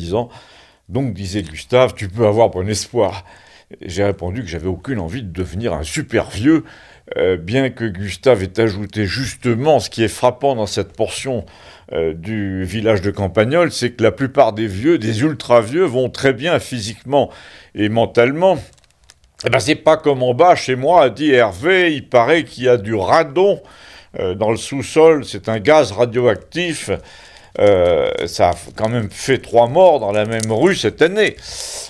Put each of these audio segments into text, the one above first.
disant « Donc, disait Gustave, tu peux avoir bon espoir ». J'ai répondu que j'avais aucune envie de devenir un super vieux, bien que Gustave ait ajouté justement ce qui est frappant dans cette portion du village de Campagnol, c'est que la plupart des vieux, des ultra-vieux, vont très bien physiquement et mentalement. Eh ben, c'est pas comme en bas chez moi, a dit Hervé, il paraît qu'il y a du radon dans le sous-sol, c'est un gaz radioactif. Ça a quand même fait 3 morts dans la même rue cette année.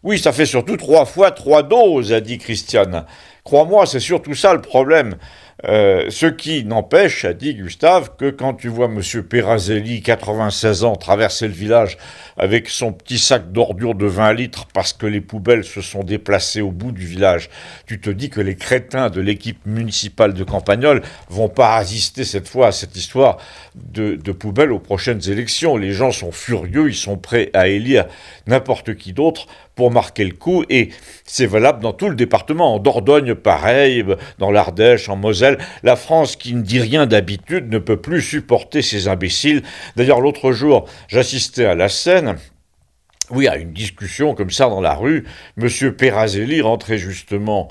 Oui, ça fait surtout 3 fois 3 doses, a dit Christiane. Crois-moi, c'est surtout ça le problème. Ce qui n'empêche, a dit Gustave, que quand tu vois M. Perazelli, 96 ans, traverser le village avec son petit sac d'ordures de 20 litres parce que les poubelles se sont déplacées au bout du village, tu te dis que les crétins de l'équipe municipale de Campagnol vont pas résister cette fois à cette histoire de poubelles aux prochaines élections. Les gens sont furieux, ils sont prêts à élire n'importe qui d'autre pour marquer le coup, et c'est valable dans tout le département. En Dordogne, pareil, dans l'Ardèche, en Moselle. La France, qui ne dit rien d'habitude, ne peut plus supporter ces imbéciles. D'ailleurs, l'autre jour, j'assistais à la scène, oui, à une discussion comme ça dans la rue. Monsieur Perazelli rentrait justement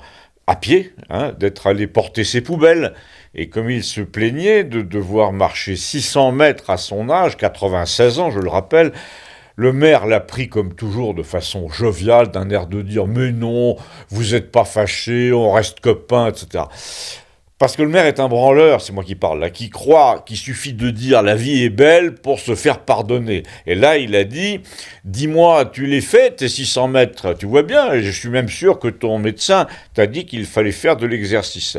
à pied, d'être allé porter ses poubelles. Et comme il se plaignait de devoir marcher 600 mètres à son âge, 96 ans, je le rappelle, le maire l'a pris comme toujours de façon joviale, d'un air de dire « Mais non, vous n'êtes pas fâchés, on reste copains, etc. » Parce que le maire est un branleur, c'est moi qui parle là, qui croit qu'il suffit de dire « la vie est belle » pour se faire pardonner. Et là, il a dit « Dis-moi, tu les fais, tes 600 mètres, tu vois bien, et je suis même sûr que ton médecin t'a dit qu'il fallait faire de l'exercice. »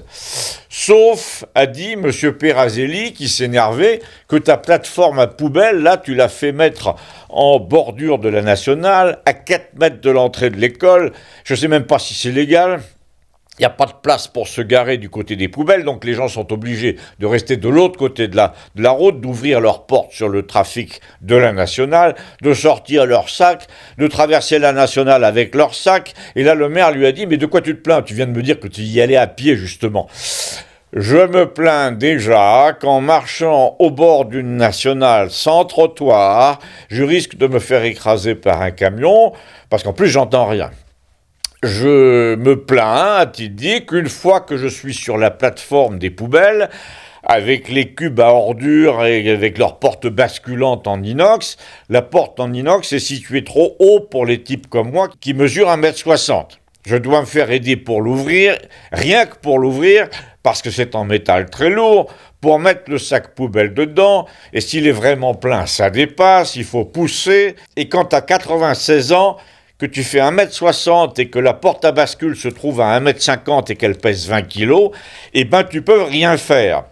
Sauf, a dit M. Perazelli, qui s'énervait, que ta plateforme à poubelle, là, tu l'as fait mettre en bordure de la nationale, à 4 mètres de l'entrée de l'école. Je ne sais même pas si c'est légal. Il n'y a pas de place pour se garer du côté des poubelles, donc les gens sont obligés de rester de l'autre côté de la route, d'ouvrir leurs portes sur le trafic de la nationale, de sortir leurs sacs, de traverser la nationale avec leurs sacs. Et là, le maire lui a dit « Mais de quoi tu te plains ? Tu viens de me dire que tu y allais à pied, justement. » Je me plains déjà qu'en marchant au bord d'une nationale sans trottoir, je risque de me faire écraser par un camion, parce qu'en plus, j'entends rien. Je me plains, a-t-il dit, qu'une fois que je suis sur la plateforme des poubelles, avec les cubes à ordures et avec leur porte basculante en inox, la porte en inox est située trop haut pour les types comme moi qui mesurent 1,60 m. Je dois me faire aider pour l'ouvrir, rien que pour l'ouvrir, parce que c'est en métal très lourd, pour mettre le sac poubelle dedans, et s'il est vraiment plein, ça dépasse, il faut pousser, et quand t'as 96 ans, que tu fais 1,60 m et que la porte à bascule se trouve à 1,50 m et qu'elle pèse 20 kg, eh ben tu peux rien faire.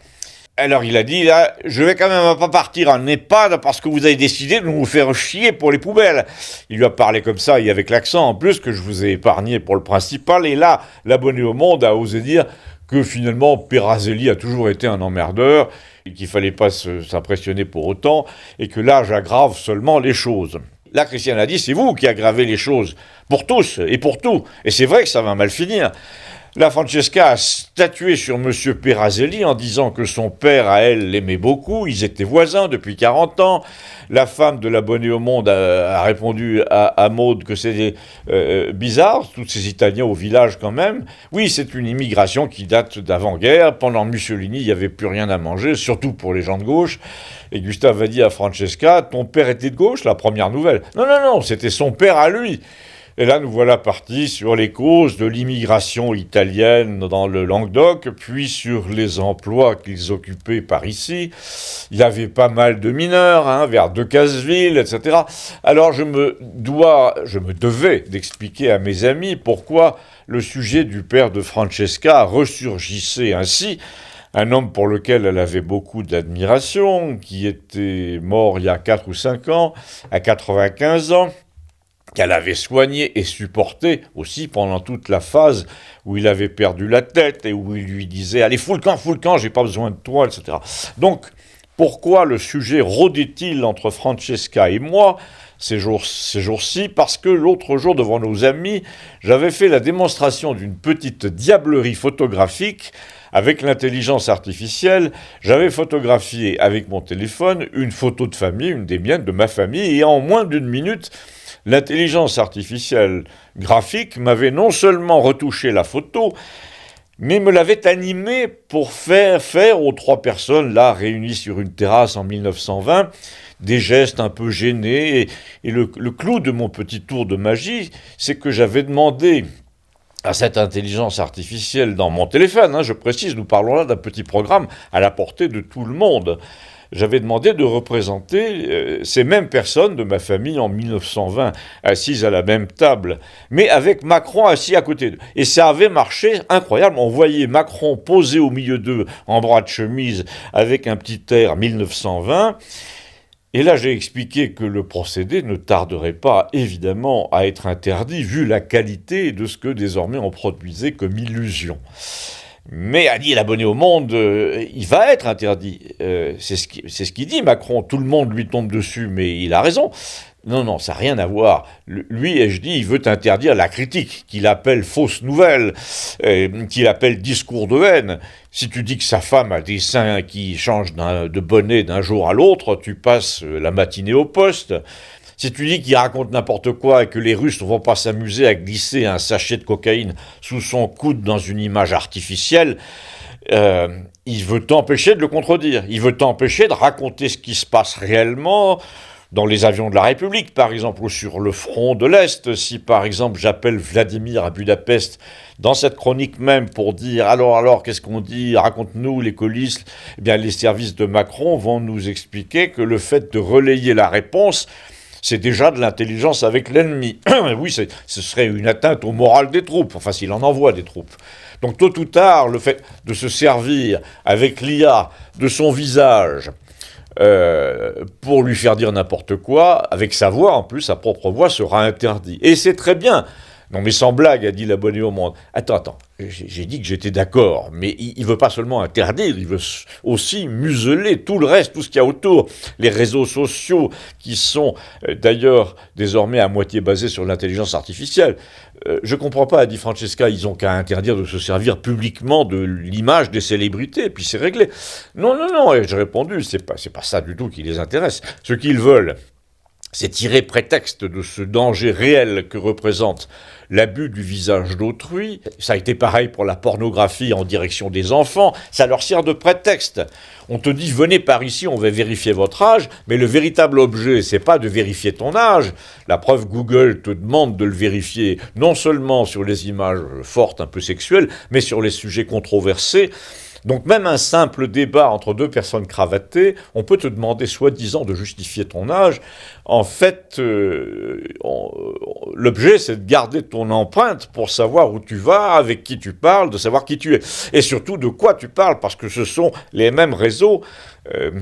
Alors il a dit, là, je vais quand même pas partir en EHPAD parce que vous avez décidé de nous faire chier pour les poubelles. Il lui a parlé comme ça et avec l'accent en plus que je vous ai épargné pour le principal. Et là, l'abonné au Monde a osé dire que finalement Perazelli a toujours été un emmerdeur et qu'il fallait pas s'impressionner pour autant et que l'âge aggrave seulement les choses. Là, Christiane a dit, c'est vous qui aggravez les choses, pour tous et pour tout. Et c'est vrai que ça va mal finir. La Francesca a statué sur M. Perazelli en disant que son père, à elle, l'aimait beaucoup. Ils étaient voisins depuis 40 ans. La femme de l'abonné au Monde a répondu à Maud que c'était bizarre, tous ces Italiens au village quand même. Oui, c'est une immigration qui date d'avant-guerre. Pendant Mussolini, il n'y avait plus rien à manger, surtout pour les gens de gauche. Et Gustave a dit à Francesca, ton père était de gauche, la première nouvelle. Non, c'était son père à lui. Et là, nous voilà partis sur les causes de l'immigration italienne dans le Languedoc, puis sur les emplois qu'ils occupaient par ici. Il y avait pas mal de mineurs, vers Decazeville, etc. Alors je me devais d'expliquer à mes amis pourquoi le sujet du père de Francesca ressurgissait ainsi. Un homme pour lequel elle avait beaucoup d'admiration, qui était mort il y a 4 ou 5 ans, à 95 ans, qu'elle avait soigné et supporté aussi pendant toute la phase où il avait perdu la tête et où il lui disait « Allez, fous le camp, j'ai pas besoin de toi, etc. » Donc, pourquoi le sujet rôdait-il entre Francesca et moi ? ces jours-ci, parce que l'autre jour, devant nos amis, j'avais fait la démonstration d'une petite diablerie photographique avec l'intelligence artificielle. J'avais photographié avec mon téléphone une photo de famille, une des miennes, de ma famille, et en moins d'une minute, l'intelligence artificielle graphique m'avait non seulement retouché la photo, mais me l'avait animée pour faire aux trois personnes là réunies sur une terrasse en 1920 des gestes un peu gênés. Et le clou de mon petit tour de magie, c'est que j'avais demandé à cette intelligence artificielle dans mon téléphone, je précise, nous parlons là d'un petit programme à la portée de tout le monde. J'avais demandé de représenter ces mêmes personnes de ma famille en 1920, assises à la même table, mais avec Macron assis à côté d'eux. Et ça avait marché incroyable. On voyait Macron posé au milieu d'eux en bras de chemise avec un petit air 1920. Et là, j'ai expliqué que le procédé ne tarderait pas, évidemment, à être interdit, vu la qualité de ce que désormais on produisait comme illusion. Mais, a dit l'abonné au Monde, il va être interdit. C'est ce qu'il dit, Macron. Tout le monde lui tombe dessus, mais il a raison. Non, ça n'a rien à voir. Lui, ai-je dit, il veut interdire la critique, qu'il appelle fausse nouvelle, qu'il appelle discours de haine. Si tu dis que sa femme a des seins qui changent de bonnet d'un jour à l'autre, tu passes la matinée au poste. Si tu dis qu'il raconte n'importe quoi et que les Russes ne vont pas s'amuser à glisser un sachet de cocaïne sous son coude dans une image artificielle, il veut t'empêcher de le contredire. Il veut t'empêcher de raconter ce qui se passe réellement dans les avions de la République, par exemple, ou sur le front de l'Est. Si, par exemple, j'appelle Vladimir à Budapest, dans cette chronique même, pour dire « Alors, qu'est-ce qu'on dit? Raconte-nous les coulisses », eh bien, les services de Macron vont nous expliquer que le fait de relayer la réponse, c'est déjà de l'intelligence avec l'ennemi. Oui, ce serait une atteinte au moral des troupes, enfin s'il en envoie des troupes. Donc tôt ou tard, le fait de se servir avec l'IA de son visage pour lui faire dire n'importe quoi, avec sa voix en plus, sa propre voix, sera interdit. Et c'est très bien. Non mais sans blague, a dit l'abonné au Monde. Attends, j'ai dit que j'étais d'accord, mais il veut pas seulement interdire, il veut aussi museler tout le reste, tout ce qu'il y a autour. Les réseaux sociaux qui sont d'ailleurs désormais à moitié basés sur l'intelligence artificielle. Je comprends pas, a dit Francesca, ils ont qu'à interdire de se servir publiquement de l'image des célébrités, et puis c'est réglé. Non, et j'ai répondu, c'est pas ça du tout qui les intéresse. Ce qu'ils veulent, c'est tirer prétexte de ce danger réel que représente l'abus du visage d'autrui. Ça a été pareil pour la pornographie en direction des enfants. Ça leur sert de prétexte. On te dit, venez par ici, on va vérifier votre âge, mais le véritable objet, c'est pas de vérifier ton âge. La preuve, Google te demande de le vérifier non seulement sur les images fortes, un peu sexuelles, mais sur les sujets controversés. Donc même un simple débat entre deux personnes cravatées, on peut te demander soi-disant de justifier ton âge. En fait, l'objet, c'est de garder ton empreinte pour savoir où tu vas, avec qui tu parles, de savoir qui tu es. Et surtout de quoi tu parles, parce que ce sont les mêmes réseaux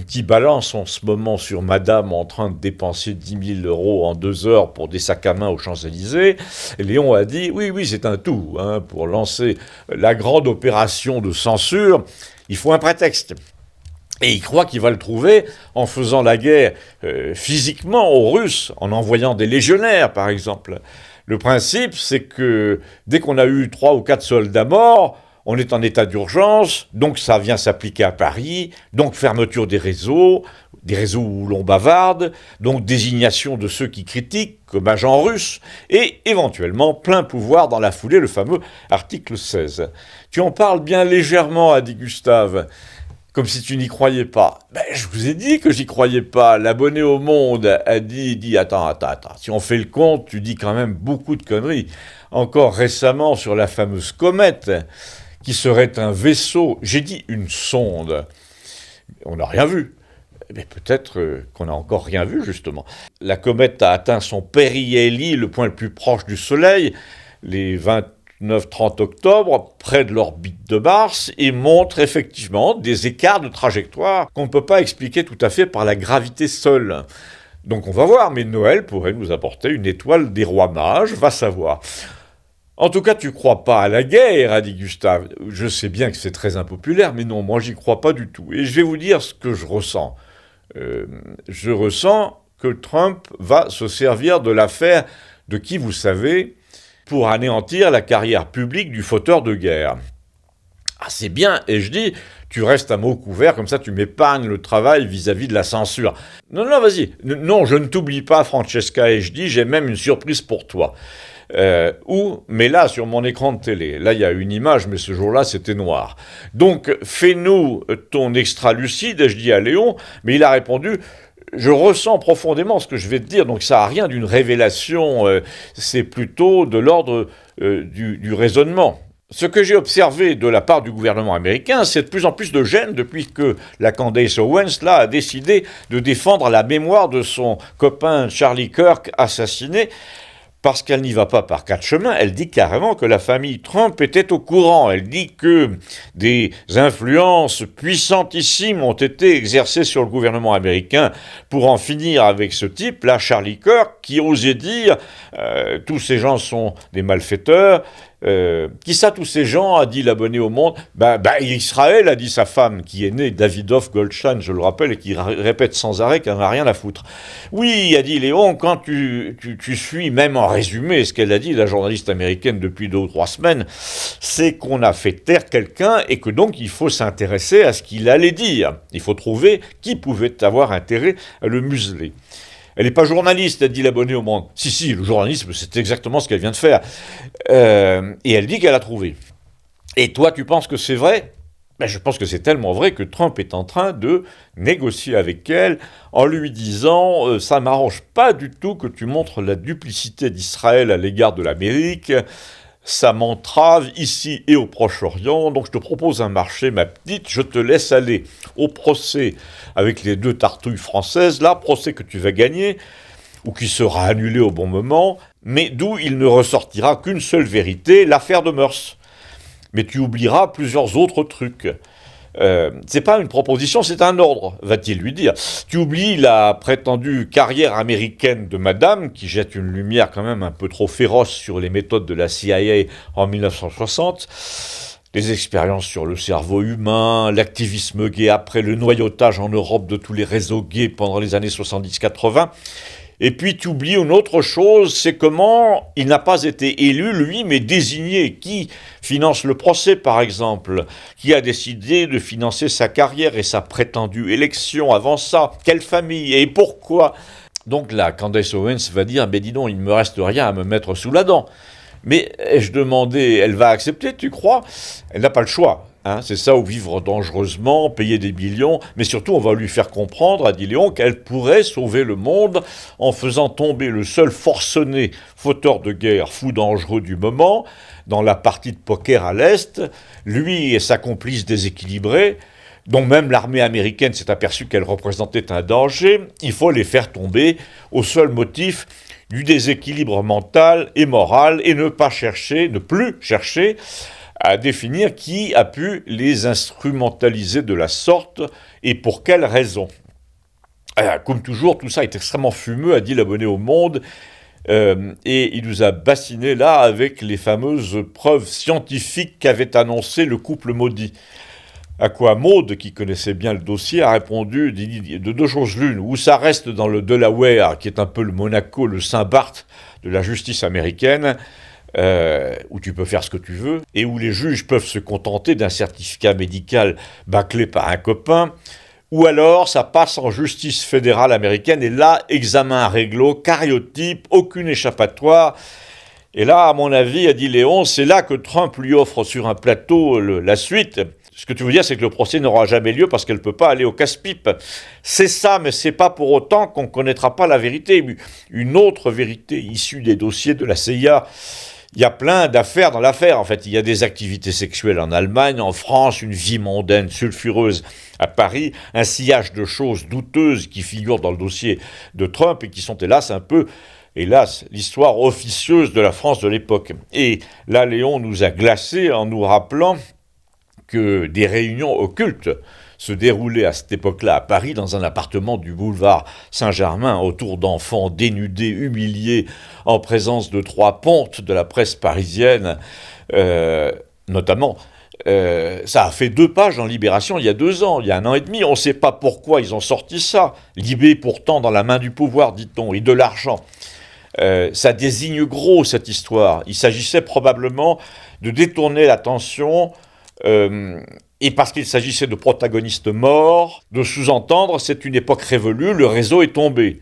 qui balancent en ce moment sur Madame en train de dépenser 10 000 € en 2 heures pour des sacs à main aux Champs-Élysées. Et Léon a dit, oui, c'est un tout. Pour lancer la grande opération de censure, il faut un prétexte. Et il croit qu'il va le trouver en faisant la guerre physiquement aux Russes, en envoyant des légionnaires, par exemple. Le principe, c'est que dès qu'on a eu 3 ou 4 soldats morts, on est en état d'urgence, donc ça vient s'appliquer à Paris, donc fermeture des réseaux où l'on bavarde, donc désignation de ceux qui critiquent, comme agents russes, et éventuellement plein pouvoir dans la foulée, le fameux article 16. Tu en parles bien légèrement, a dit Gustave, comme si tu n'y croyais pas. Je vous ai dit que j'y croyais pas. L'abonné au Monde a dit, attends, si on fait le compte, tu dis quand même beaucoup de conneries. Encore récemment, sur la fameuse comète, qui serait un vaisseau, j'ai dit une sonde. On n'a rien vu. Mais peut-être qu'on n'a encore rien vu, justement. La comète a atteint son périhélie, le point le plus proche du Soleil, les 29-30 octobre, près de l'orbite de Mars, et montre effectivement des écarts de trajectoire qu'on ne peut pas expliquer tout à fait par la gravité seule. Donc on va voir, mais Noël pourrait nous apporter une étoile des rois mages, va savoir. En tout cas, tu crois pas à la guerre, a dit Gustave. Je sais bien que c'est très impopulaire, mais non, moi j'y crois pas du tout. Et je vais vous dire ce que je ressens. Je ressens que Trump va se servir de l'affaire de qui vous savez pour anéantir la carrière publique du fauteur de guerre. Ah, c'est bien, et je dis, tu restes à mot couvert, comme ça tu m'épargnes le travail vis-à-vis de la censure. Non, vas-y. Non, je ne t'oublie pas, Francesca, et je dis, j'ai même une surprise pour toi. Mais là, sur mon écran de télé, là, il y a une image, mais ce jour-là, c'était noir. Donc, fais-nous ton extra-lucide, et je dis à Léon, mais il a répondu... Je ressens profondément ce que je vais te dire, donc ça n'a rien d'une révélation, c'est plutôt de l'ordre du raisonnement. Ce que j'ai observé de la part du gouvernement américain, c'est de plus en plus de gêne depuis que la Candace Owens là, a décidé de défendre la mémoire de son copain Charlie Kirk assassiné, parce qu'elle n'y va pas par quatre chemins, elle dit carrément que la famille Trump était au courant. Elle dit que des influences puissantissimes ont été exercées sur le gouvernement américain pour en finir avec ce type, là, Charlie Kirk, qui osait dire tous ces gens sont des malfaiteurs. Qui ça, tous ces gens, a dit l'abonné au Monde. Israël, a dit sa femme, qui est née Davidoff Goldstein, je le rappelle, et qui répète sans arrêt qu'elle n'a rien à foutre. Oui, a dit Léon, quand tu suis, même en résumé, ce qu'elle a dit, la journaliste américaine, depuis 2 ou 3 semaines, c'est qu'on a fait taire quelqu'un et que donc il faut s'intéresser à ce qu'il allait dire. Il faut trouver qui pouvait avoir intérêt à le museler. Elle n'est pas journaliste, a dit l'abonné au Monde. Si, le journalisme, c'est exactement ce qu'elle vient de faire. Et elle dit qu'elle a trouvé. Et toi, tu penses que c'est vrai ? Je pense que c'est tellement vrai que Trump est en train de négocier avec elle en lui disant « ça m'arrange pas du tout que tu montres la duplicité d'Israël à l'égard de l'Amérique. Ça m'entrave ici et au Proche-Orient, donc je te propose un marché, ma petite, je te laisse aller au procès avec les 2 tartouilles françaises, là, procès que tu vas gagner, ou qui sera annulé au bon moment, mais d'où il ne ressortira qu'une seule vérité, l'affaire de mœurs. Mais tu oublieras plusieurs autres trucs. C'est pas une proposition, c'est un ordre, va-t-il lui dire. Tu oublies la prétendue carrière américaine de madame, qui jette une lumière quand même un peu trop féroce sur les méthodes de la CIA en 1960, les expériences sur le cerveau humain, l'activisme gay après le noyautage en Europe de tous les réseaux gays pendant les années 70-80, et puis tu oublies une autre chose, c'est comment il n'a pas été élu, lui, mais désigné. Qui finance le procès, par exemple? Qui a décidé de financer sa carrière et sa prétendue élection avant ça? Quelle famille? Et pourquoi? Donc là, Candace Owens va dire, dis donc, il ne me reste rien à me mettre sous la dent. Mais ai-je demandé, elle va accepter, tu crois? Elle n'a pas le choix. C'est ça, ou vivre dangereusement, payer des millions, mais surtout on va lui faire comprendre, a dit Léon, qu'elle pourrait sauver le monde en faisant tomber le seul forcené fauteur de guerre fou dangereux du moment, dans la partie de poker à l'Est, lui et sa complice déséquilibrée, dont même l'armée américaine s'est aperçue qu'elle représentait un danger. Il faut les faire tomber au seul motif du déséquilibre mental et moral, et ne plus chercher à définir qui a pu les instrumentaliser de la sorte et pour quelles raisons. Comme toujours, tout ça est extrêmement fumeux, a dit l'abonné au Monde, et il nous a bassiné là avec les fameuses preuves scientifiques qu'avait annoncé le couple maudit. À quoi Maud, qui connaissait bien le dossier, a répondu de 2 choses l'une, où ça reste dans le Delaware, qui est un peu le Monaco, le Saint-Barth de la justice américaine, où tu peux faire ce que tu veux, et où les juges peuvent se contenter d'un certificat médical bâclé par un copain, ou alors ça passe en justice fédérale américaine, et là, examen réglo, cariotype, aucune échappatoire. Et là, à mon avis, a dit Léon, c'est là que Trump lui offre sur un plateau la suite. Ce que tu veux dire, c'est que le procès n'aura jamais lieu parce qu'elle ne peut pas aller au casse-pipe. C'est ça, mais c'est pas pour autant qu'on ne connaîtra pas la vérité. Une autre vérité issue des dossiers de la CIA. Il y a plein d'affaires dans l'affaire, en fait. Il y a des activités sexuelles en Allemagne, en France, une vie mondaine sulfureuse à Paris, un sillage de choses douteuses qui figurent dans le dossier de Trump et qui sont hélas un peu, l'histoire officieuse de la France de l'époque. Et là, Léon nous a glacés en nous rappelant que des réunions occultes se déroulaient à cette époque-là à Paris, dans un appartement du boulevard Saint-Germain, autour d'enfants dénudés, humiliés, en présence de 3 pontes de la presse parisienne, notamment. Ça a fait 2 pages dans Libération il y a 2 ans, il y a 1 an et demi. On ne sait pas pourquoi ils ont sorti ça. Libé pourtant dans la main du pouvoir, dit-on, et de l'argent. Ça désigne gros, cette histoire. Il s'agissait probablement de détourner l'attention, et parce qu'il s'agissait de protagonistes morts, de sous-entendre c'est une époque révolue, le réseau est tombé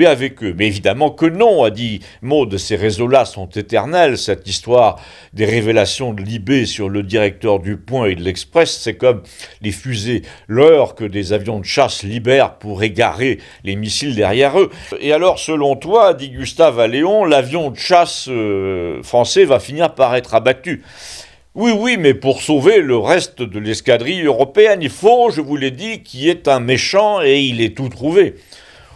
avec eux. Mais évidemment que non, a dit Maud, ces réseaux-là sont éternels. Cette histoire des révélations de Libé sur le directeur du Point et de l'Express, c'est comme les fusées leurres que des avions de chasse libèrent pour égarer les missiles derrière eux. Et alors, selon toi, dit Gustave à Léon, l'avion de chasse français va finir par être abattu. Oui, mais pour sauver le reste de l'escadrille européenne, il faut, je vous l'ai dit, qu'il y ait un méchant et il est tout trouvé.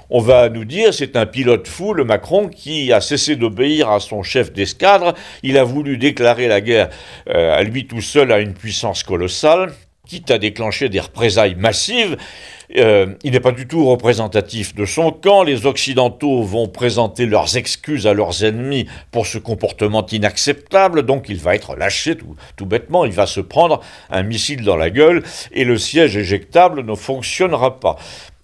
On va nous dire, c'est un pilote fou, le Macron, qui a cessé d'obéir à son chef d'escadre. Il a voulu déclarer la guerre à lui tout seul à une puissance colossale, quitte à déclencher des représailles massives. Il n'est pas du tout représentatif de son camp. Les Occidentaux vont présenter leurs excuses à leurs ennemis pour ce comportement inacceptable. Donc il va être lâché tout bêtement. Il va se prendre un missile dans la gueule et le siège éjectable ne fonctionnera pas.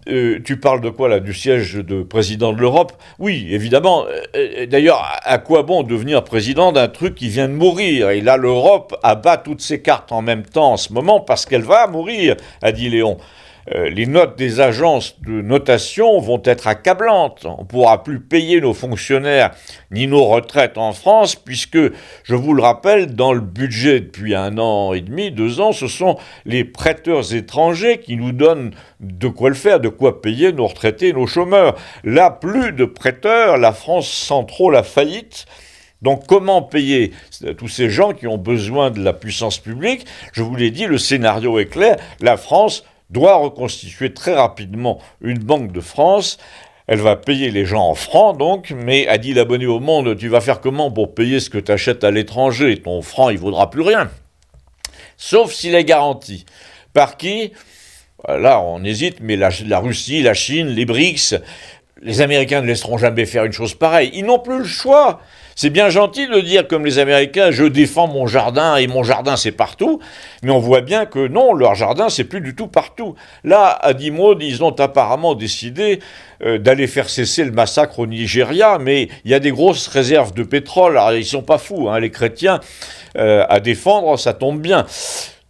Tu parles de quoi là? Du siège de président de l'Europe? Oui, évidemment. D'ailleurs, à quoi bon devenir président d'un truc qui vient de mourir? Et là, l'Europe abat toutes ses cartes en même temps en ce moment parce qu'elle va mourir, a dit Léon. Les notes des agences de notation vont être accablantes. On ne pourra plus payer nos fonctionnaires ni nos retraites en France puisque, je vous le rappelle, dans le budget depuis 1 an et demi, 2 ans, ce sont les prêteurs étrangers qui nous donnent de quoi le faire, de quoi payer nos retraités et nos chômeurs. Là, plus de prêteurs, la France sent trop la faillite. Donc comment payer tous ces gens qui ont besoin de la puissance publique? Je vous l'ai dit, le scénario est clair. La France doit reconstituer très rapidement une banque de France. Elle va payer les gens en francs, donc, mais a dit l'abonné au Monde, tu vas faire comment pour payer ce que tu achètes à l'étranger? Ton franc, il vaudra plus rien. Sauf s'il est garanti. Par qui? Là, on hésite, mais la Russie, la Chine, les BRICS, les Américains ne laisseront jamais faire une chose pareille. Ils n'ont plus le choix. C'est bien gentil de dire, comme les Américains, je défends mon jardin et mon jardin c'est partout, mais on voit bien que non, leur jardin c'est plus du tout partout. Là, à Maud, ils ont apparemment décidé d'aller faire cesser le massacre au Nigeria, mais il y a des grosses réserves de pétrole, alors ils sont pas fous, hein, les chrétiens, à défendre, ça tombe bien.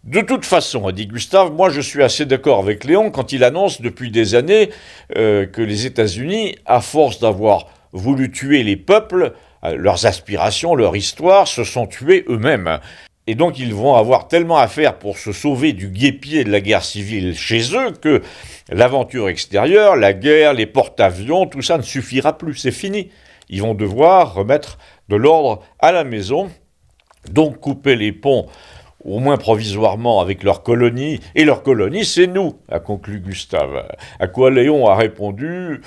De toute façon, a dit Gustave, moi je suis assez d'accord avec Léon quand il annonce depuis des années que les États-Unis, à force d'avoir voulu tuer les peuples, leurs aspirations, leur histoire, se sont tués eux-mêmes. Et donc ils vont avoir tellement à faire pour se sauver du guêpier de la guerre civile chez eux que l'aventure extérieure, la guerre, les porte-avions, tout ça ne suffira plus, c'est fini. Ils vont devoir remettre de l'ordre à la maison, donc couper les ponts, au moins provisoirement, avec leurs colonies. Et leurs colonies, c'est nous, a conclu Gustave. À quoi Léon a répondu...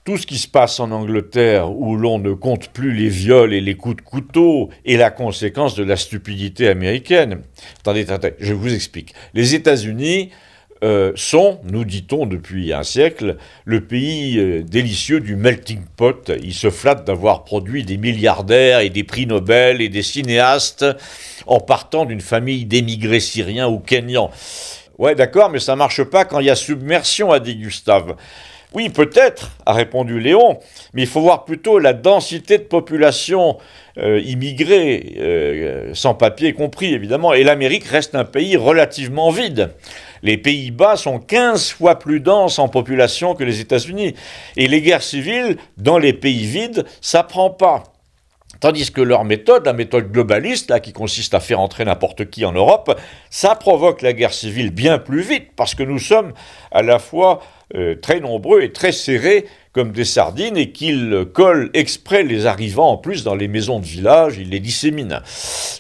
Tout ce qui se passe en Angleterre, où l'on ne compte plus les viols et les coups de couteau, est la conséquence de la stupidité américaine. Attendez, je vous explique. Les États-Unis sont, nous dit-on depuis un siècle, le pays délicieux du melting pot. Ils se flattent d'avoir produit des milliardaires et des prix Nobel et des cinéastes en partant d'une famille d'émigrés syriens ou kenyans. Ouais, d'accord, mais ça marche pas quand il y a submersion, a dit Gustave. Oui, peut-être, a répondu Léon, mais il faut voir plutôt la densité de population immigrée, sans papier compris évidemment, et l'Amérique reste un pays relativement vide. Les Pays-Bas sont 15 fois plus denses en population que les États-Unis, et les guerres civiles, dans les pays vides, ça prend pas. Tandis que leur méthode, la méthode globaliste, là, qui consiste à faire entrer n'importe qui en Europe, ça provoque la guerre civile bien plus vite, parce que nous sommes à la fois très nombreux et très serrés comme des sardines, et qu'ils collent exprès les arrivants en plus dans les maisons de village, ils les disséminent.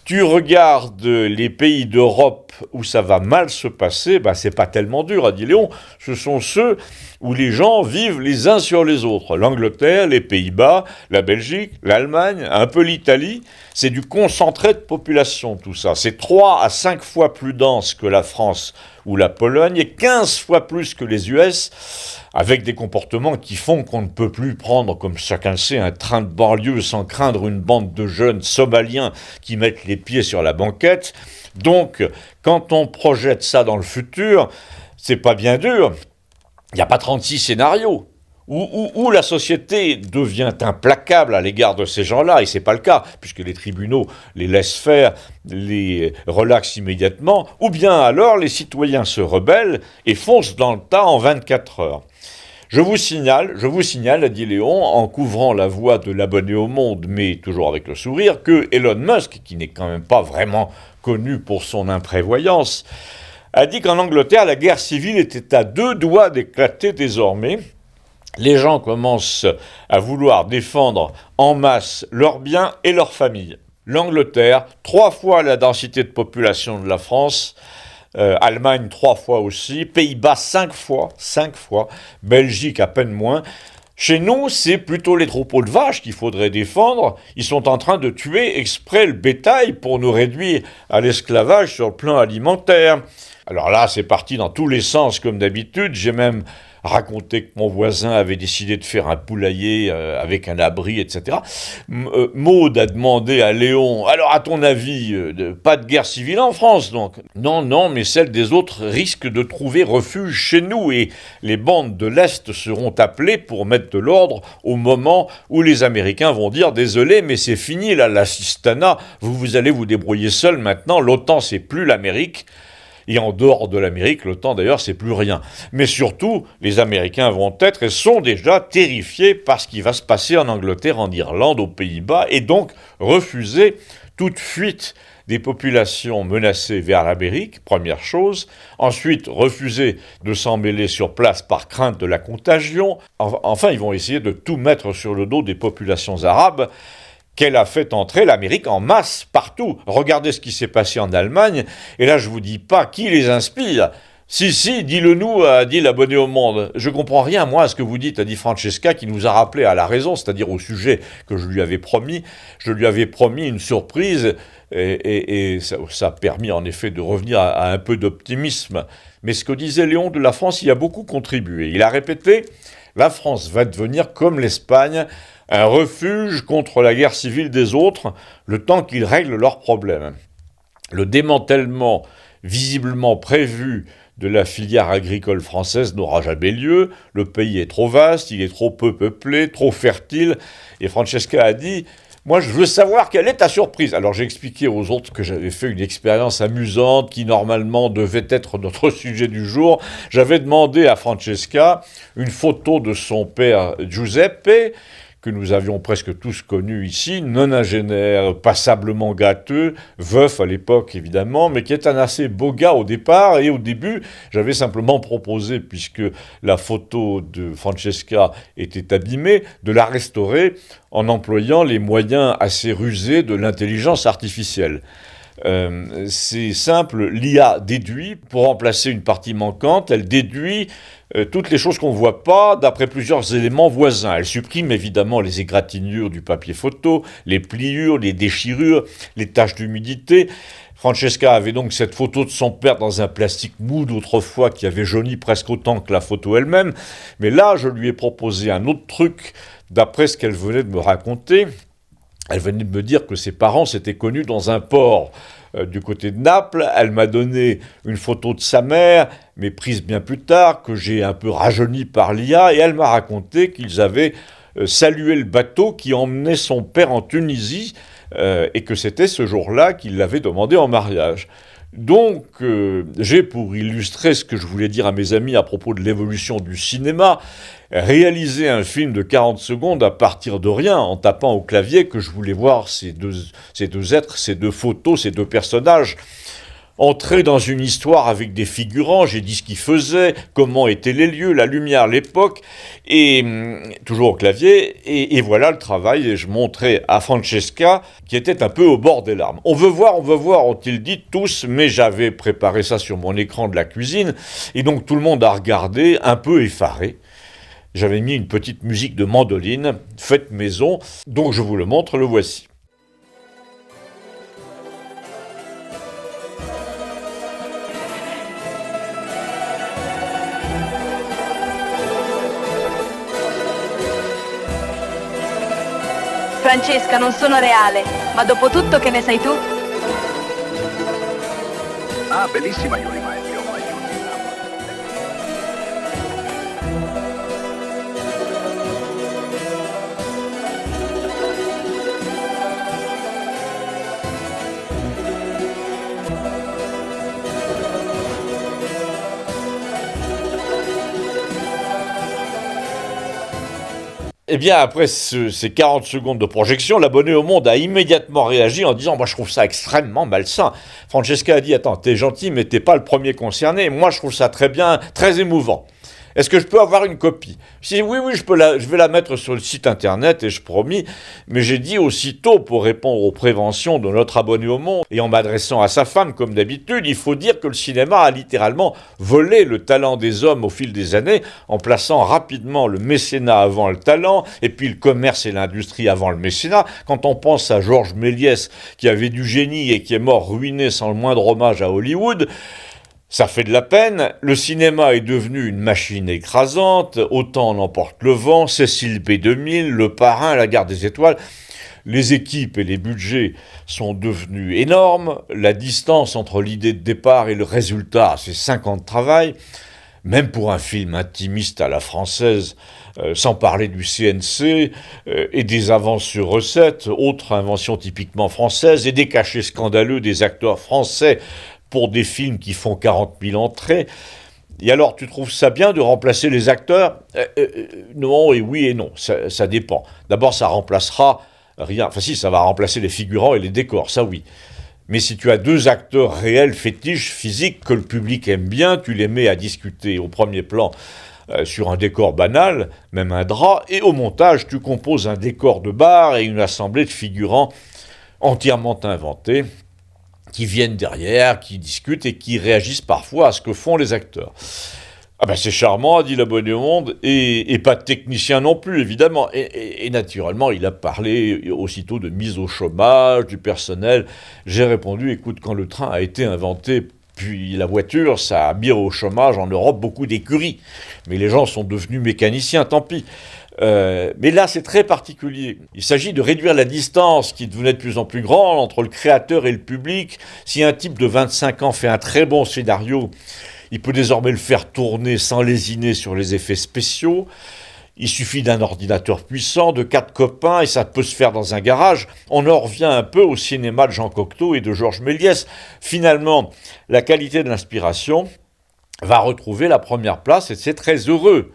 Tu regardes les pays d'Europe où ça va mal se passer, c'est pas tellement dur, a dit Léon, ce sont ceux où les gens vivent les uns sur les autres. L'Angleterre, les Pays-Bas, la Belgique, l'Allemagne, un peu l'Italie, c'est du concentré de population tout ça. C'est 3 à 5 fois plus dense que la France ou la Pologne et 15 fois plus que les US. avec des comportements qui font qu'on ne peut plus prendre, comme chacun le sait, un train de banlieue sans craindre une bande de jeunes somaliens qui mettent les pieds sur la banquette. Donc, quand on projette ça dans le futur, c'est pas bien dur. Il n'y a pas 36 scénarios. Où la société devient implacable à l'égard de ces gens-là, et c'est pas le cas, puisque les tribunaux les laissent faire, les relaxent immédiatement, ou bien alors les citoyens se rebellent et foncent dans le tas en 24 heures. Je vous signale, a dit Léon, en couvrant la voix de l'abonné au Monde, mais toujours avec le sourire, que Elon Musk, qui n'est quand même pas vraiment connu pour son imprévoyance, a dit qu'en Angleterre, la guerre civile était à 2 doigts d'éclater désormais. Les gens commencent à vouloir défendre en masse leurs biens et leurs familles. L'Angleterre, 3 fois la densité de population de la France, Allemagne 3 fois aussi, Pays-Bas 5 fois, Belgique à peine moins. Chez nous, c'est plutôt les troupeaux de vaches qu'il faudrait défendre. Ils sont en train de tuer exprès le bétail pour nous réduire à l'esclavage sur le plan alimentaire. Alors là, c'est parti dans tous les sens comme d'habitude. J'ai même raconté que mon voisin avait décidé de faire un poulailler avec un abri, etc. Maud a demandé à Léon, alors à ton avis, pas de guerre civile en France donc? Non, mais celle des autres risque de trouver refuge chez nous et les bandes de l'Est seront appelées pour mettre de l'ordre au moment où les Américains vont dire, désolé, mais c'est fini là, l'assistanat, vous allez vous débrouiller seul maintenant, l'OTAN c'est plus l'Amérique. Et en dehors de l'Amérique, l'OTAN d'ailleurs, c'est plus rien. Mais surtout, les Américains vont être et sont déjà terrifiés par ce qui va se passer en Angleterre, en Irlande, aux Pays-Bas, et donc refuser toute fuite des populations menacées vers l'Amérique, première chose. Ensuite, refuser de s'en mêler sur place par crainte de la contagion. Enfin, ils vont essayer de tout mettre sur le dos des populations arabes, qu'elle a fait entrer l'Amérique en masse partout. Regardez ce qui s'est passé en Allemagne, et là je vous dis pas qui les inspire. Si, dis-le nous, a dit l'abonné au Monde. Je comprends rien, moi, à ce que vous dites, a dit Francesca, qui nous a rappelé à la raison, c'est-à-dire au sujet que je lui avais promis. Je lui avais promis une surprise, et ça a permis en effet de revenir à un peu d'optimisme. Mais ce que disait Léon de la France y a beaucoup contribué. Il a répété, la France va devenir comme l'Espagne, un refuge contre la guerre civile des autres, le temps qu'ils règlent leurs problèmes. Le démantèlement visiblement prévu de la filière agricole française n'aura jamais lieu, le pays est trop vaste, il est trop peu peuplé, trop fertile, et Francesca a dit « Moi, je veux savoir quelle est ta surprise ». Alors j'ai expliqué aux autres que j'avais fait une expérience amusante qui normalement devait être notre sujet du jour. J'avais demandé à Francesca une photo de son père Giuseppe, que nous avions presque tous connu ici, nonagénaire, passablement gâteux, veuf à l'époque évidemment, mais qui est un assez beau gars au départ, et au début, j'avais simplement proposé, puisque la photo de Francesca était abîmée, de la restaurer en employant les moyens assez rusés de l'intelligence artificielle. C'est simple, l'IA déduit, pour remplacer une partie manquante, elle déduit toutes les choses qu'on ne voit pas d'après plusieurs éléments voisins. Elle supprime évidemment les égratignures du papier photo, les pliures, les déchirures, les taches d'humidité. Francesca avait donc cette photo de son père dans un plastique mou d'autrefois qui avait jauni presque autant que la photo elle-même. Mais là, je lui ai proposé un autre truc d'après ce qu'elle venait de me raconter. Elle venait de me dire que ses parents s'étaient connus dans un port du côté de Naples. Elle m'a donné une photo de sa mère, mais prise bien plus tard, que j'ai un peu rajeunie par l'IA, et elle m'a raconté qu'ils avaient salué le bateau qui emmenait son père en Tunisie, et que c'était ce jour-là qu'il l'avait demandé en mariage. Donc, j'ai, pour illustrer ce que je voulais dire à mes amis à propos de l'évolution du cinéma, réalisé un film de 40 secondes à partir de rien, en tapant au clavier que je voulais voir ces deux êtres, ces deux photos, ces deux personnages, entrer dans une histoire avec des figurants. J'ai dit ce qu'ils faisaient, comment étaient les lieux, la lumière, l'époque, et toujours au clavier, et voilà le travail, et je montrais à Francesca, qui était un peu au bord des larmes. On veut voir, ont-ils dit tous, mais j'avais préparé ça sur mon écran de la cuisine, et donc tout le monde a regardé, un peu effaré. J'avais mis une petite musique de mandoline, faite maison, donc je vous le montre, le voici. Francesca, non sono reale, ma dopo tutto che ne sai tu? Ah, bellissima Yuri. Eh bien, après ces 40 secondes de projection, l'abonné au Monde a immédiatement réagi en disant « Moi, je trouve ça extrêmement malsain. » Francesca a dit « Attends, t'es gentil, mais t'es pas le premier concerné. Moi, je trouve ça très bien, très émouvant. Est-ce que je peux avoir une copie ?» Je dis « Oui, je vais la mettre sur le site internet, et je promis. » Mais j'ai dit aussitôt, pour répondre aux préventions de notre abonné au Monde, et en m'adressant à sa femme, comme d'habitude, il faut dire que le cinéma a littéralement volé le talent des hommes au fil des années, en plaçant rapidement le mécénat avant le talent, et puis le commerce et l'industrie avant le mécénat. Quand on pense à Georges Méliès, qui avait du génie et qui est mort ruiné sans le moindre hommage à Hollywood, ça fait de la peine. Le cinéma est devenu une machine écrasante. Autant en emporte le vent, Cécile B2000, Le Parrain, La Guerre des Étoiles. Les équipes et les budgets sont devenus énormes. La distance entre l'idée de départ et le résultat, c'est 5 ans de travail. Même pour un film intimiste à la française, sans parler du CNC et des avances sur recettes, autre invention typiquement française, et des cachets scandaleux des acteurs français pour des films qui font 40 000 entrées. Et alors, tu trouves ça bien de remplacer les acteurs ? Non, et oui et non, ça dépend. D'abord, ça remplacera rien. Enfin si, ça va remplacer les figurants et les décors, ça oui. Mais si tu as 2 acteurs réels, fétiches, physiques, que le public aime bien, tu les mets à discuter au premier plan sur un décor banal, même un drap, et au montage, tu composes un décor de bar et une assemblée de figurants entièrement inventés, qui viennent derrière, qui discutent et qui réagissent parfois à ce que font les acteurs. Ah ben c'est charmant, a dit l'abonné au Monde, et pas de technicien non plus, évidemment. Et naturellement, il a parlé aussitôt de mise au chômage, du personnel. J'ai répondu, écoute, quand le train a été inventé, puis la voiture, ça a mis au chômage en Europe beaucoup d'écuries. Mais les gens sont devenus mécaniciens, tant pis. Mais là, c'est très particulier. Il s'agit de réduire la distance qui devenait de plus en plus grande entre le créateur et le public. Si un type de 25 ans fait un très bon scénario, il peut désormais le faire tourner sans lésiner sur les effets spéciaux. Il suffit d'un ordinateur puissant, de 4 copains, et ça peut se faire dans un garage. On en revient un peu au cinéma de Jean Cocteau et de Georges Méliès. Finalement, la qualité de l'inspiration va retrouver la première place, et c'est très heureux.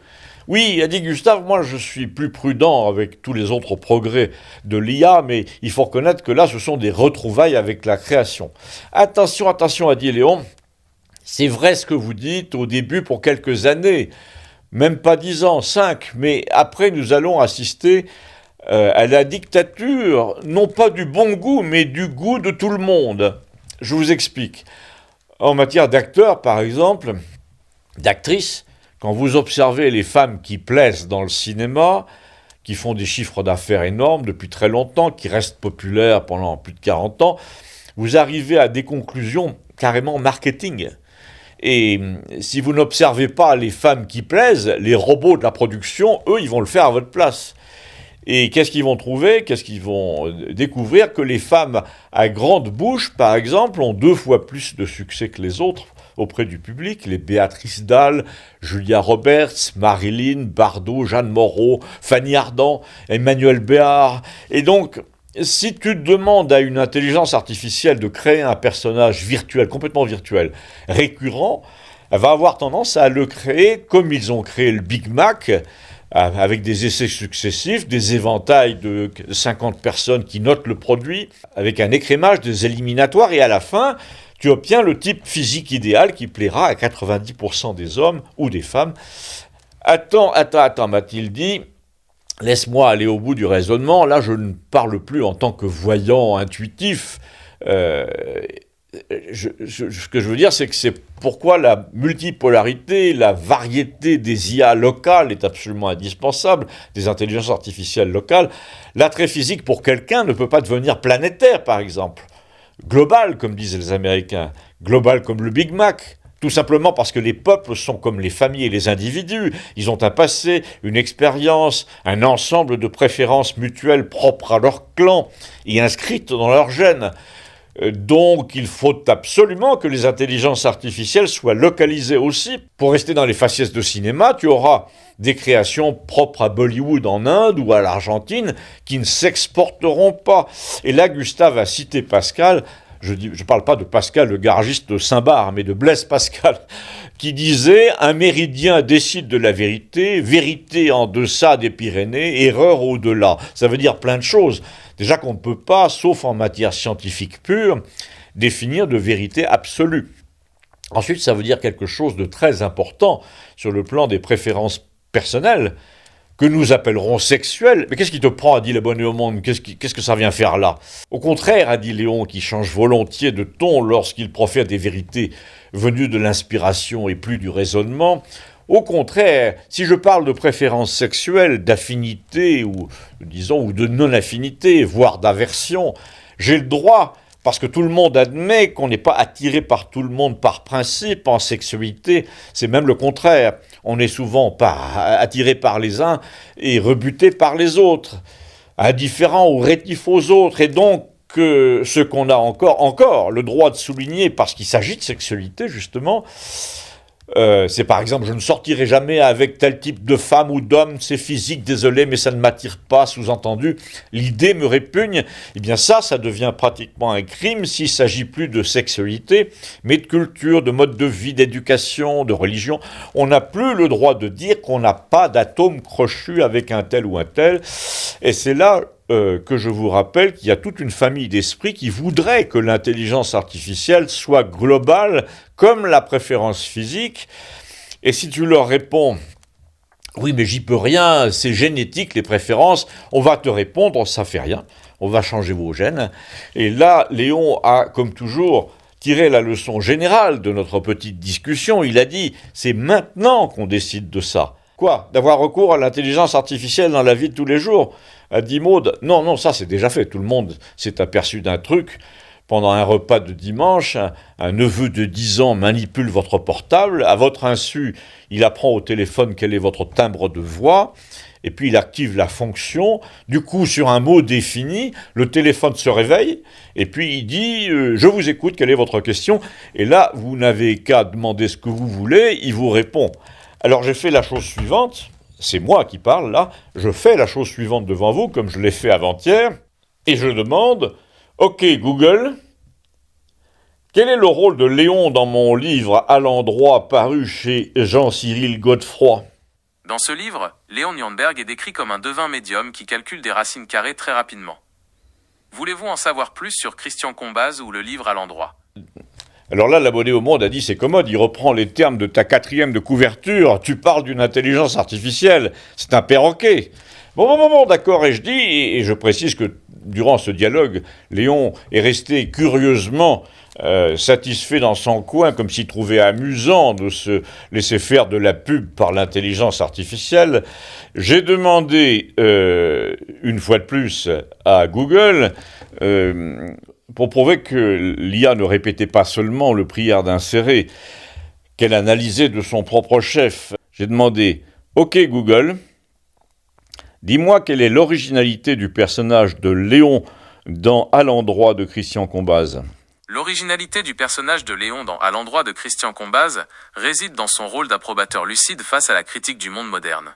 Oui, a dit Gustave, moi je suis plus prudent avec tous les autres progrès de l'IA, mais il faut reconnaître que là, ce sont des retrouvailles avec la création. Attention, attention, a dit Léon, c'est vrai ce que vous dites au début pour quelques années, même pas 10 ans, 5, mais après nous allons assister à la dictature, non pas du bon goût, mais du goût de tout le monde. Je vous explique. En matière d'acteurs, par exemple, d'actrices, quand vous observez les femmes qui plaisent dans le cinéma, qui font des chiffres d'affaires énormes depuis très longtemps, qui restent populaires pendant plus de 40 ans, vous arrivez à des conclusions carrément marketing. Et si vous n'observez pas les femmes qui plaisent, les robots de la production, eux, ils vont le faire à votre place. Et qu'est-ce qu'ils vont trouver ? Qu'est-ce qu'ils vont découvrir ? Que les femmes à grande bouche, par exemple, ont 2 fois plus de succès que les autres auprès du public. Les Béatrice Dalle, Julia Roberts, Marilyn, Bardot, Jeanne Moreau, Fanny Ardant, Emmanuel Béard. Et donc, si tu demandes à une intelligence artificielle de créer un personnage virtuel, complètement virtuel, récurrent, elle va avoir tendance à le créer comme ils ont créé le Big Mac, avec des essais successifs, des éventails de 50 personnes qui notent le produit, avec un écrémage, des éliminatoires, et à la fin, tu obtiens le type physique idéal qui plaira à 90% des hommes ou des femmes. Attends, m'a-t-il dit, laisse-moi aller au bout du raisonnement, là je ne parle plus en tant que voyant intuitif. Ce que je veux dire, c'est que c'est pourquoi la multipolarité, la variété des IA locales est absolument indispensable, des intelligences artificielles locales. L'attrait physique pour quelqu'un ne peut pas devenir planétaire, par exemple. Global, comme disent les Américains. Global comme le Big Mac. Tout simplement parce que les peuples sont comme les familles et les individus. Ils ont un passé, une expérience, un ensemble de préférences mutuelles propres à leur clan et inscrites dans leurs gènes. Donc il faut absolument que les intelligences artificielles soient localisées aussi. Pour rester dans les faciès de cinéma, tu auras des créations propres à Bollywood en Inde ou à l'Argentine qui ne s'exporteront pas. Et là, Gustave a cité Pascal. Je ne parle pas de Pascal, le garagiste de Saint-Barth, mais de Blaise Pascal, qui disait « Un méridien décide de la vérité, vérité en deçà des Pyrénées, erreur au-delà ». Ça veut dire plein de choses. Déjà qu'on ne peut pas, sauf en matière scientifique pure, définir de vérité absolue. Ensuite, ça veut dire quelque chose de très important sur le plan des préférences personnelles, que nous appellerons sexuel. Mais qu'est-ce qui te prend, a dit la bonne et au monde? Qu'est-ce que ça vient faire là? Au contraire, a dit Léon, qui change volontiers de ton lorsqu'il profère des vérités venues de l'inspiration et plus du raisonnement. Au contraire, si je parle de préférence sexuelle, d'affinité ou, disons, ou de non-affinité, voire d'aversion, j'ai le droit, parce que tout le monde admet qu'on n'est pas attiré par tout le monde par principe en sexualité, c'est même le contraire. On est souvent attiré par les uns et rebuté par les autres, indifférent ou rétif aux autres, et donc ce qu'on a encore le droit de souligner, parce qu'il s'agit de sexualité justement, c'est par exemple, je ne sortirai jamais avec tel type de femme ou d'homme, c'est physique, désolé, mais ça ne m'attire pas, sous-entendu, l'idée me répugne. Eh bien ça devient pratiquement un crime s'il ne s'agit plus de sexualité, mais de culture, de mode de vie, d'éducation, de religion. On n'a plus le droit de dire qu'on n'a pas d'atome crochu avec un tel ou un tel, et c'est là que je vous rappelle qu'il y a toute une famille d'esprits qui voudraient que l'intelligence artificielle soit globale comme la préférence physique. Et si tu leur réponds « Oui, mais j'y peux rien, c'est génétique les préférences », on va te répondre « Ça fait rien, on va changer vos gènes ». Et là, Léon a, comme toujours, tiré la leçon générale de notre petite discussion. Il a dit « C'est maintenant qu'on décide de ça ». Quoi? D'avoir recours à l'intelligence artificielle dans la vie de tous les jours? A dit Maud, non, ça c'est déjà fait. Tout le monde s'est aperçu d'un truc. Pendant un repas de dimanche, un neveu de 10 ans manipule votre portable. À votre insu, il apprend au téléphone quel est votre timbre de voix. Et puis il active la fonction. Du coup, sur un mot défini, le téléphone se réveille. Et puis il dit, je vous écoute, quelle est votre question? Et là, vous n'avez qu'à demander ce que vous voulez. Il vous répond. Alors j'ai fait la chose suivante. C'est moi qui parle là, je fais la chose suivante devant vous, comme je l'ai fait avant-hier, et je demande « Ok Google, quel est le rôle de Léon dans mon livre À l'endroit paru chez Jean-Cyril Godefroy ?» Dans ce livre, Léon Nürnberg est décrit comme un devin médium qui calcule des racines carrées très rapidement. Voulez-vous en savoir plus sur Christian Combaz ou le livre À l'endroit ? Alors là, l'abonné au Monde a dit, c'est commode, il reprend les termes de ta 4e de couverture, tu parles d'une intelligence artificielle, c'est un perroquet. Bon, d'accord, et je dis, et je précise que durant ce dialogue, Léon est resté curieusement satisfait dans son coin, comme s'il trouvait amusant de se laisser faire de la pub par l'intelligence artificielle. J'ai demandé, une fois de plus, à Google... pour prouver que l'IA ne répétait pas seulement le prière d'insérer, qu'elle analysait de son propre chef. J'ai demandé « Ok Google, dis-moi quelle est l'originalité du personnage de Léon dans À l'endroit de Christian Combaz ?» L'originalité du personnage de Léon dans À l'endroit de Christian Combaz réside dans son rôle d'approbateur lucide face à la critique du monde moderne.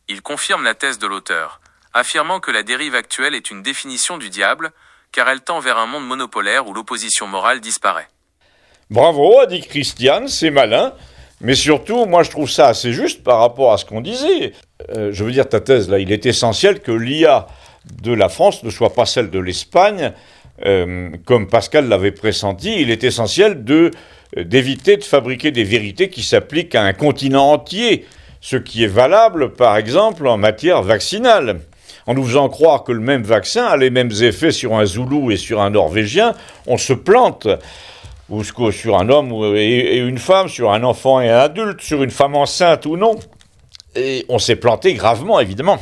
Il confirme la thèse de l'auteur, affirmant que la dérive actuelle est une définition du diable, car elle tend vers un monde monopolaire où l'opposition morale disparaît. Bravo, a dit Christiane, c'est malin, mais surtout, moi je trouve ça assez juste par rapport à ce qu'on disait. Je veux dire, ta thèse, là, il est essentiel que l'IA de la France ne soit pas celle de l'Espagne, comme Pascal l'avait pressenti. Il est essentiel d'éviter de fabriquer des vérités qui s'appliquent à un continent entier, ce qui est valable, par exemple, en matière vaccinale. En nous faisant croire que le même vaccin a les mêmes effets sur un Zoulou et sur un Norvégien, on se plante. Ou sur un homme et une femme, sur un enfant et un adulte, sur une femme enceinte ou non. Et on s'est planté gravement, évidemment.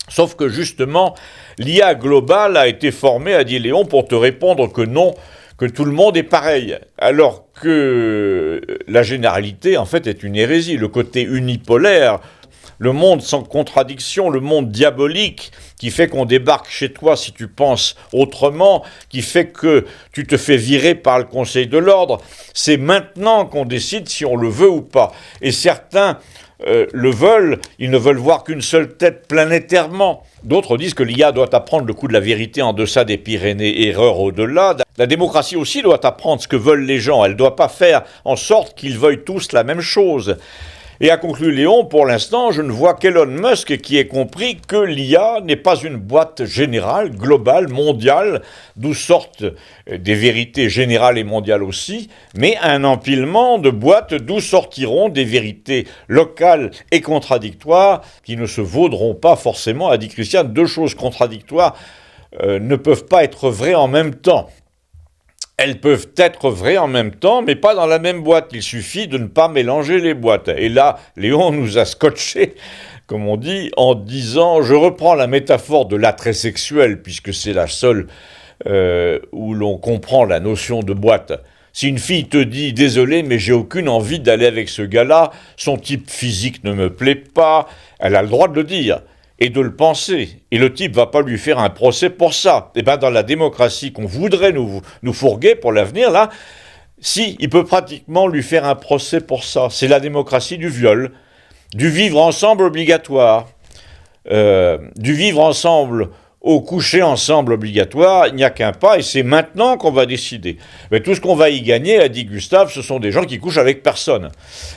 Sauf que justement, l'IA globale a été formée, a dit Léon, pour te répondre que non, que tout le monde est pareil, alors que la généralité, en fait, est une hérésie. Le côté unipolaire, le monde sans contradiction, le monde diabolique, qui fait qu'on débarque chez toi si tu penses autrement, qui fait que tu te fais virer par le Conseil de l'ordre, c'est maintenant qu'on décide si on le veut ou pas. Et certains le veulent, ils ne veulent voir qu'une seule tête planétairement. D'autres disent que l'IA doit apprendre le coup de la vérité en deçà des Pyrénées, erreur au-delà. La démocratie aussi doit apprendre ce que veulent les gens. Elle ne doit pas faire en sorte qu'ils veuillent tous la même chose. Et a conclu Léon, pour l'instant, je ne vois qu'Elon Musk qui ait compris que l'IA n'est pas une boîte générale, globale, mondiale, d'où sortent des vérités générales et mondiales aussi, mais un empilement de boîtes d'où sortiront des vérités locales et contradictoires qui ne se vaudront pas forcément, a dit Christian. Deux choses contradictoires ne peuvent pas être vraies en même temps. Elles peuvent être vraies en même temps, mais pas dans la même boîte. Il suffit de ne pas mélanger les boîtes. Et là, Léon nous a scotché, comme on dit, en disant, je reprends la métaphore de l'attrait sexuel, puisque c'est la seule où l'on comprend la notion de boîte. Si une fille te dit « Désolé, mais j'ai aucune envie d'aller avec ce gars-là, son type physique ne me plaît pas », elle a le droit de le dire et de le penser. Et le type va pas lui faire un procès pour ça. Et bien dans la démocratie qu'on voudrait nous fourguer pour l'avenir, là, si, il peut pratiquement lui faire un procès pour ça. C'est la démocratie du viol, du vivre ensemble obligatoire, du vivre ensemble au coucher ensemble obligatoire, il n'y a qu'un pas, et c'est maintenant qu'on va décider. Mais tout ce qu'on va y gagner, a dit Gustave, ce sont des gens qui couchent avec personne.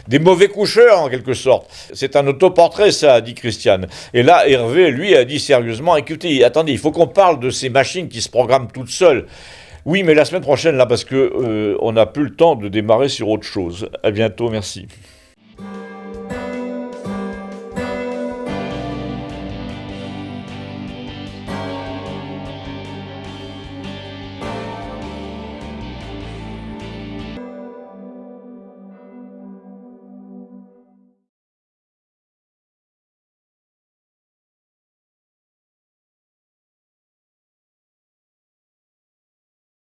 Des mauvais coucheurs, en quelque sorte. C'est un autoportrait, ça, a dit Christiane. Et là, Hervé, lui, a dit sérieusement, écoutez, attendez, il faut qu'on parle de ces machines qui se programment toutes seules. Oui, mais la semaine prochaine, là, parce que on n'a plus le temps de démarrer sur autre chose. À bientôt, merci.